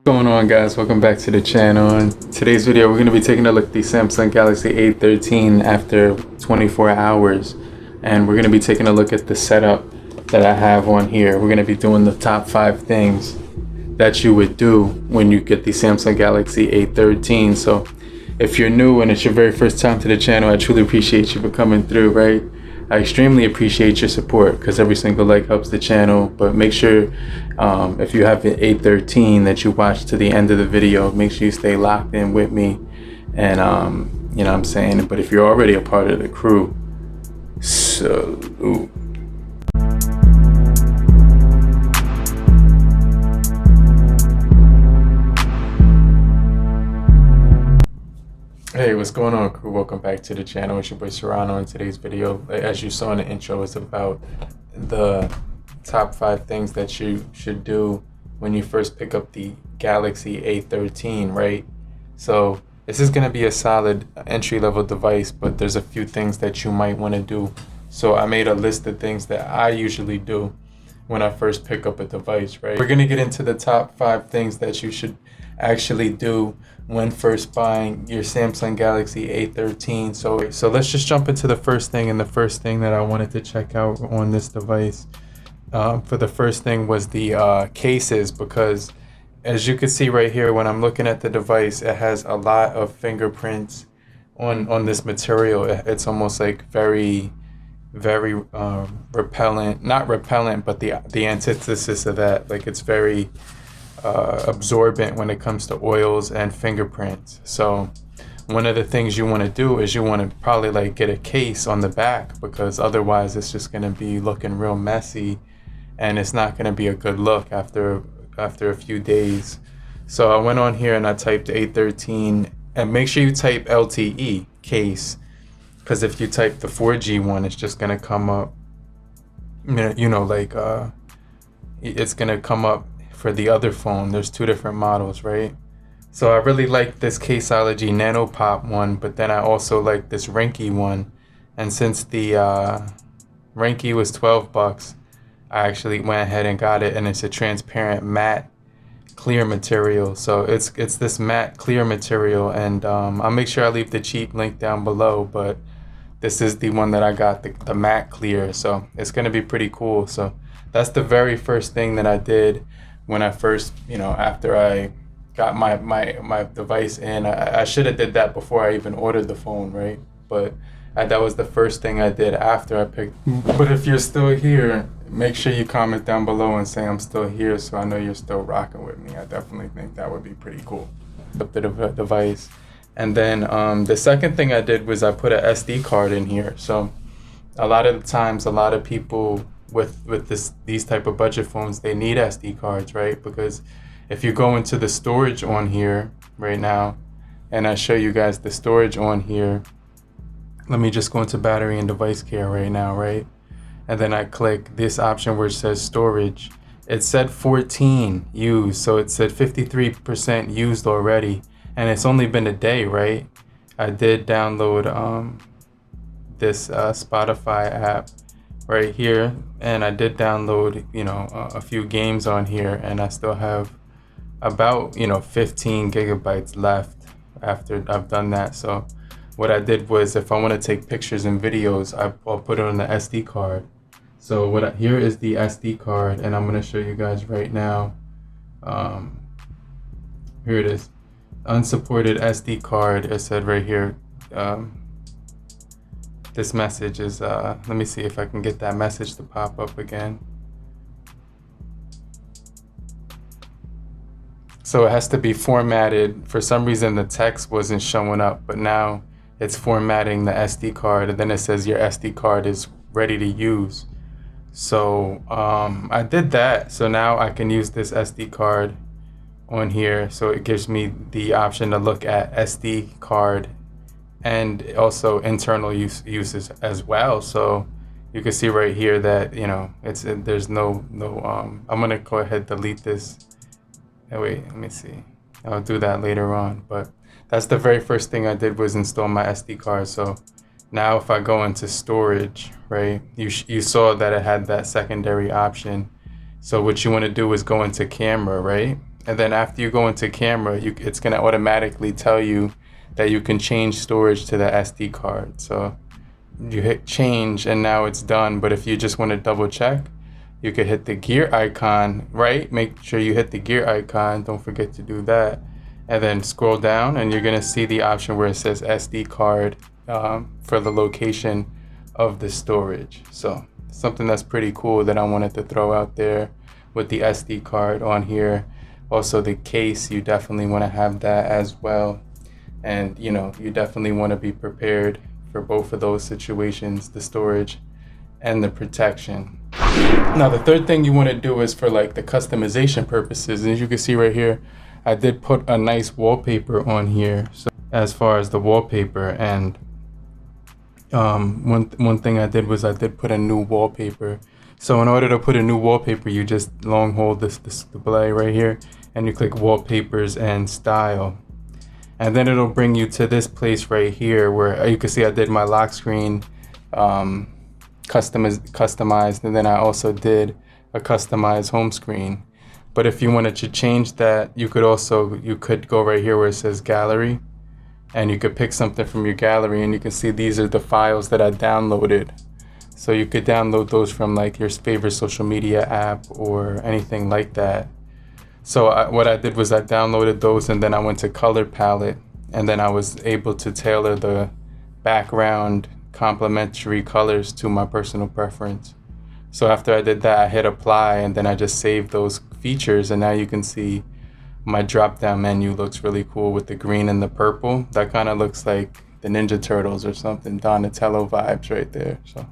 What's going on, guys? Welcome back to the channel. In today's video we're going to be taking a look at the Samsung Galaxy A13 after 24 hours, and we're going to be taking a look at the setup that I have on here. We're going to be doing the top 5 things that you would do when you get the Samsung Galaxy A13. So if you're new and it's your very first time to the channel, I truly appreciate you for coming through, right? I extremely appreciate your support because every single like helps the channel. But make sure if you have an A13 that you watch to the end of the video. Make sure you stay locked in with me, and you know what I'm saying. But if you're already a part of the crew, salute. Hey, what's going on, crew? Welcome back to the channel. It's your boy Serrano. In today's video, as you saw in the intro, it's about the top 5 things that you should do when you first pick up the Galaxy A13, right? So this is going to be a solid entry-level device, but there's a few things that you might want to do. So I made a list of things that I usually do when I first pick up a device, right? We're going to get into the top 5 things that you should actually do when first buying your Samsung Galaxy A13. So let's just jump into the first thing. And the first thing that I wanted to check out on this device for the first thing was the cases, because as you can see right here, when I'm looking at the device, it has a lot of fingerprints on this material. It's almost like very repellent, not repellent, but the antithesis of that. Like, it's very absorbent when it comes to oils and fingerprints. So one of the things you want to do is you want to probably like get a case on the back, because otherwise it's just going to be looking real messy and it's not going to be a good look after a few days. So I went on here and I typed A13, and make sure you type LTE case, because if you type the 4G one, it's just going to come up, you know, like it's going to come up for the other phone. There's 2 different models, right? So I really like this Caseology Nano Pop one, but then I also like this Ringke one. And since the Ringke was 12 bucks, I actually went ahead and got it, and it's a transparent matte clear material. So it's this matte clear material, and I'll make sure I leave the cheap link down below, but this is the one that I got, the matte clear. So it's gonna be pretty cool. So that's the very first thing that I did when I first, you know, after I got my device in. I should have did that before I even ordered the phone, right? But that was the first thing I did after I picked. But if you're still here, make sure you comment down below and say I'm still here, so I know you're still rocking with me. I definitely think that would be pretty cool. Up the device. And then the second thing I did was I put an SD card in here. So a lot of the times, a lot of people with these type of budget phones, they need SD cards, right? Because if you go into the storage on here right now, and I show you guys the storage on here, let me just go into battery and device care right now, right? And then I click this option where it says storage. It said 14 used, so it said 53% used already, and it's only been a day, right? I did download this Spotify app right here, and I did download, you know, a few games on here, and I still have about, you know, 15 gigabytes left after I've done that. So what I did was, if I want to take pictures and videos, I'll put it on the SD card. So here is the SD card, and I'm going to show you guys right now. Here it is, unsupported SD card. It said right here, this message is, let me see if I can get that message to pop up again. So it has to be formatted. For some reason the text wasn't showing up, but now it's formatting the SD card, and then it says your SD card is ready to use. So I did that. So now I can use this SD card on here. So it gives me the option to look at SD card and also internal uses as well. So you can see right here that, you know, there's no I'm gonna go ahead and delete this. Oh, wait, let me see. I'll do that later on. But that's the very first thing I did, was install my SD card. So now if I go into storage, right, you saw that it had that secondary option. So what you want to do is go into camera, right? And then after you go into camera, it's going to automatically tell you that you can change storage to the SD card. So you hit change and now it's done. But if you just want to double check, you could hit the gear icon, right? Make sure you hit the gear icon. Don't forget to do that. And then scroll down and you're going to see the option where it says SD card for the location of the storage. So something that's pretty cool that I wanted to throw out there with the SD card on here. Also the case, you definitely want to have that as well. And you know, you definitely want to be prepared for both of those situations, the storage and the protection. Now the third thing you want to do is for like the customization purposes. And as you can see right here, I did put a nice wallpaper on here. So as far as the wallpaper, and one thing I did was I did put a new wallpaper. So in order to put a new wallpaper, you just long hold this display right here and you click wallpapers and style. And then it'll bring you to this place right here where you can see I did my lock screen customized, and then I also did a customized home screen. But if you wanted to change that, you could go right here where it says gallery, and you could pick something from your gallery, and you can see these are the files that I downloaded. So you could download those from like your favorite social media app or anything like that. So what I did was I downloaded those, and then I went to color palette, and then I was able to tailor the background complementary colors to my personal preference. So after I did that, I hit apply, and then I just saved those features, and now you can see my drop down menu looks really cool with the green and the purple. That kind of looks like the Ninja Turtles or something, Donatello vibes right there. So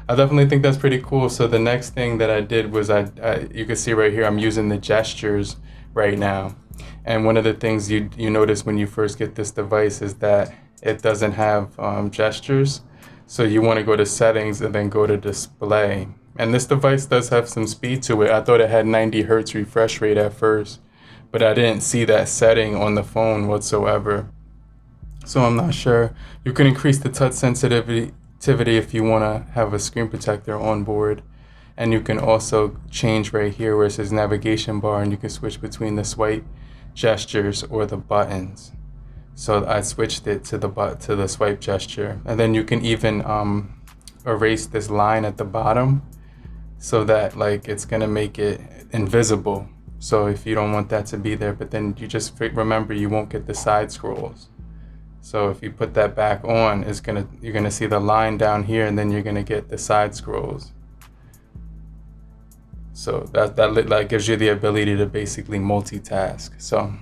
I definitely think that's pretty cool. So the next thing that I did was you can see right here, I'm using the gestures right now. And one of the things you notice when you first get this device is that it doesn't have gestures. So you want to go to settings and then go to display. And this device does have some speed to it. I thought it had 90 Hertz refresh rate at first, but I didn't see that setting on the phone whatsoever. So I'm not sure. You can increase the touch sensitivity if you want to have a screen protector on board. And you can also change right here where it says navigation bar, and you can switch between the swipe gestures or the buttons. So I switched it to the swipe gesture. And then you can even erase this line at the bottom so that like it's gonna make it invisible. So if you don't want that to be there, but then you just remember you won't get the side scrolls. So if you put that back on, you're gonna see the line down here, and then you're gonna get the side scrolls. So that gives you the ability to basically multitask. So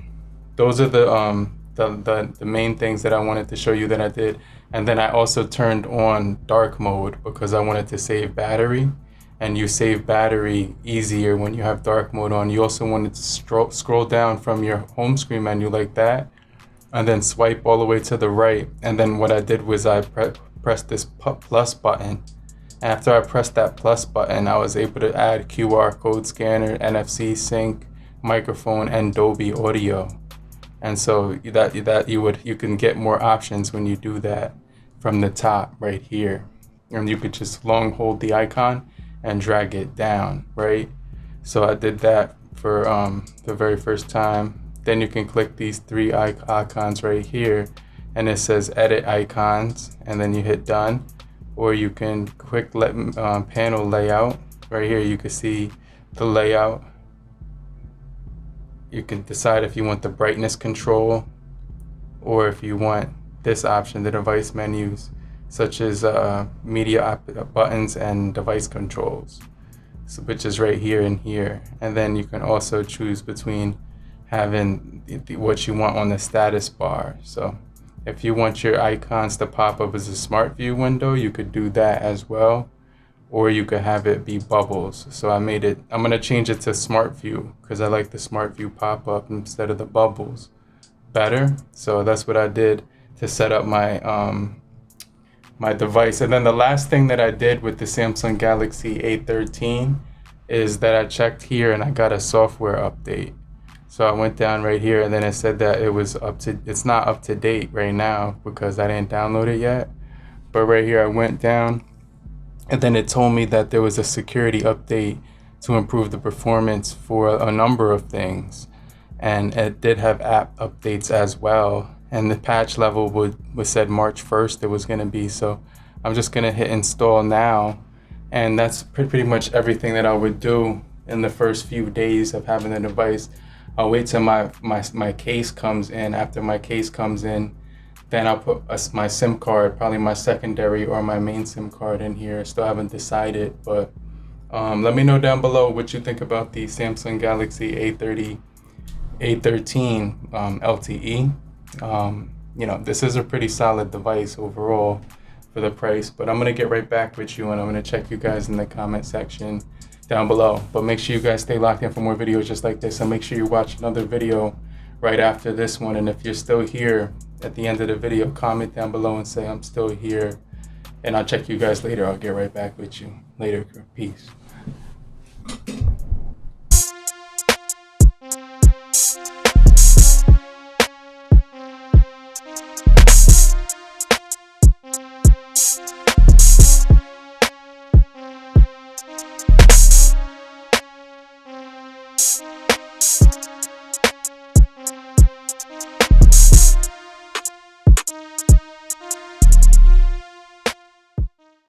those are the main things that I wanted to show you that I did. And then I also turned on dark mode because I wanted to save battery, and you save battery easier when you have dark mode on. You also wanted to scroll down from your home screen menu like that, and then swipe all the way to the right. And then what I did was I pressed this plus button. After I pressed that plus button, I was able to add QR code scanner, NFC sync, microphone, and Dolby audio. And so you can get more options when you do that from the top right here. And you could just long hold the icon and drag it down, right? So I did that for the very first time. Then you can click these three icons right here, and it says edit icons, and then you hit done. Or you can quick panel layout. Right here you can see the layout. You can decide if you want the brightness control, or if you want this option, the device menus, such as media buttons and device controls, so, which is right here and here. And then you can also choose between having what you want on the status bar. So if you want your icons to pop up as a smart view window, you could do that as well. Or you could have it be bubbles. So I'm gonna change it to smart view because I like the smart view pop up instead of the bubbles better. So that's what I did to set up my my device. And then the last thing that I did with the Samsung Galaxy A13 is that I checked here and I got a software update. So I went down right here, and then it said that it's not up to date right now because I didn't download it yet. But right here I went down, and then it told me that there was a security update to improve the performance for a number of things. and it did have app updates as well. And the patch level was said March 1st it was going to be. So I'm just going to hit install now, and that's pretty much everything that I would do in the first few days of having the device. I'll wait till my case comes in. After my case comes in, then I'll put my SIM card, probably my secondary or my main SIM card in here. Still haven't decided, but let me know down below what you think about the Samsung Galaxy A13 LTE. You know, this is a pretty solid device overall for the price, but I'm gonna get right back with you, and I'm gonna check you guys in the comment section down below. But make sure you guys stay locked in for more videos just like this, and make sure you watch another video right after this one. And if you're still here at the end of the video, comment down below and say I'm still here, and I'll check you guys later. I'll get right back with you later. Peace.